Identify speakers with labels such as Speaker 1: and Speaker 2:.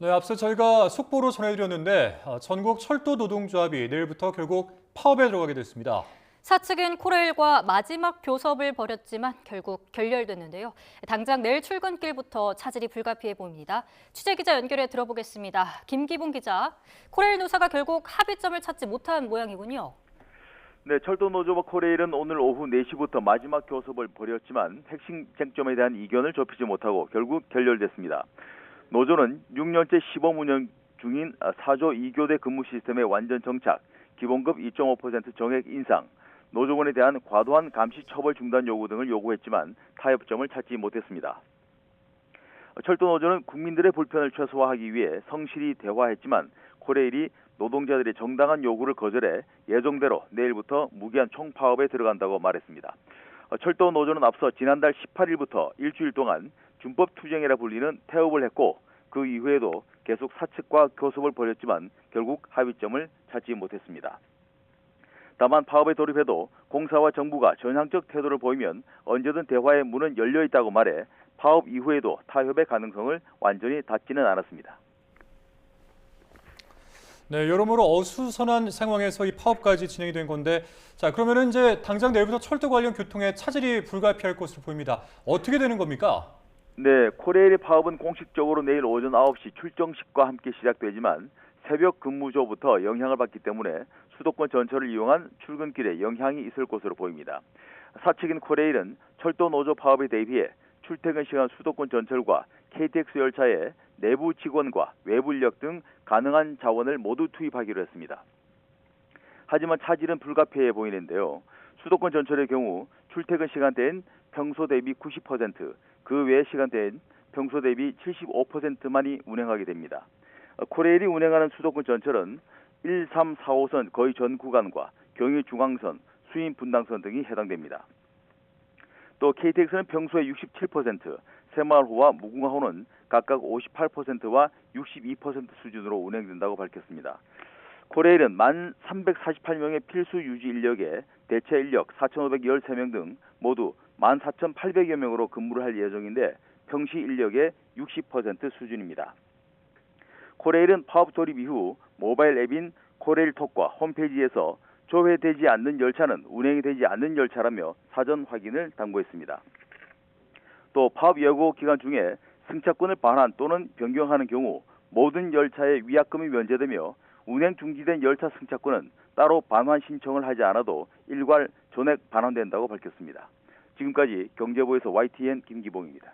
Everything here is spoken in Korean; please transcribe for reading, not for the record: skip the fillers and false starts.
Speaker 1: 네, 앞서 저희가 속보로 전해드렸는데 전국 철도 노동조합이 내일부터 결국 파업에 들어가게 됐습니다.
Speaker 2: 사측은 코레일과 마지막 교섭을 벌였지만 결국 결렬됐는데요. 당장 내일 출근길부터 차질이 불가피해 보입니다. 취재기자 연결해 들어보겠습니다. 김기봉 기자, 코레일 노사가 결국 합의점을 찾지 못한 모양이군요.
Speaker 3: 네, 철도 노조와 코레일은 오늘 오후 4시부터 마지막 교섭을 벌였지만 핵심 쟁점에 대한 이견을 좁히지 못하고 결국 결렬됐습니다. 노조는 6년째 시범 운영 중인 4조 2교대 근무 시스템의 완전 정착, 기본급 2.5% 정액 인상, 노조원에 대한 과도한 감시 처벌 중단 요구 등을 요구했지만 타협점을 찾지 못했습니다. 철도 노조는 국민들의 불편을 최소화하기 위해 성실히 대화했지만 코레일이 노동자들의 정당한 요구를 거절해 예정대로 내일부터 무기한 총파업에 들어간다고 말했습니다. 철도 노조는 앞서 지난달 18일부터 일주일 동안 준법 투쟁이라 불리는 태업을 했고 그 이후에도 계속 사측과 교섭을 벌였지만 결국 합의점을 찾지 못했습니다. 다만 파업에 돌입해도 공사와 정부가 전향적 태도를 보이면 언제든 대화의 문은 열려 있다고 말해 파업 이후에도 타협의 가능성을 완전히 닫지는 않았습니다.
Speaker 1: 네, 여러모로 어수선한 상황에서 이 파업까지 진행이 된 건데, 자, 그러면은 이제 당장 내일부터 철도 관련 교통에 차질이 불가피할 것으로 보입니다. 어떻게 되는 겁니까?
Speaker 3: 네, 코레일의 파업은 공식적으로 내일 오전 9시 출정식과 함께 시작되지만 새벽 근무조부터 영향을 받기 때문에 수도권 전철을 이용한 출근길에 영향이 있을 것으로 보입니다. 사측인 코레일은 철도 노조 파업에 대비해 출퇴근 시간 수도권 전철과 KTX 열차에 내부 직원과 외부 인력 등 가능한 자원을 모두 투입하기로 했습니다. 하지만 차질은 불가피해 보이는데요. 수도권 전철의 경우 출퇴근 시간대엔 평소 대비 90%, 그 외 시간대엔 평소 대비 75%만이 운행하게 됩니다. 코레일이 운행하는 수도권 전철은 1, 3, 4호선 거의 전 구간과 경의중앙선, 수인분당선 등이 해당됩니다. 또 KTX는 평소에 67%, 새마을호와 무궁화호는 각각 58%와 62% 수준으로 운행된다고 밝혔습니다. 코레일은 1,348명의 필수 유지 인력에 대체 인력 4,513명 등 모두 14,800여 명으로 근무를 할 예정인데 평시 인력의 60% 수준입니다. 코레일은 파업 돌입 이후 모바일 앱인 코레일톡과 홈페이지에서 조회되지 않는 열차는 운행이 되지 않는 열차라며 사전 확인을 당부했습니다. 또 파업 예고 기간 중에 승차권을 반환 또는 변경하는 경우 모든 열차에 위약금이 면제되며 운행 중지된 열차 승차권은 따로 반환 신청을 하지 않아도 일괄 전액 반환된다고 밝혔습니다. 지금까지 경제부에서 YTN 김기봉입니다.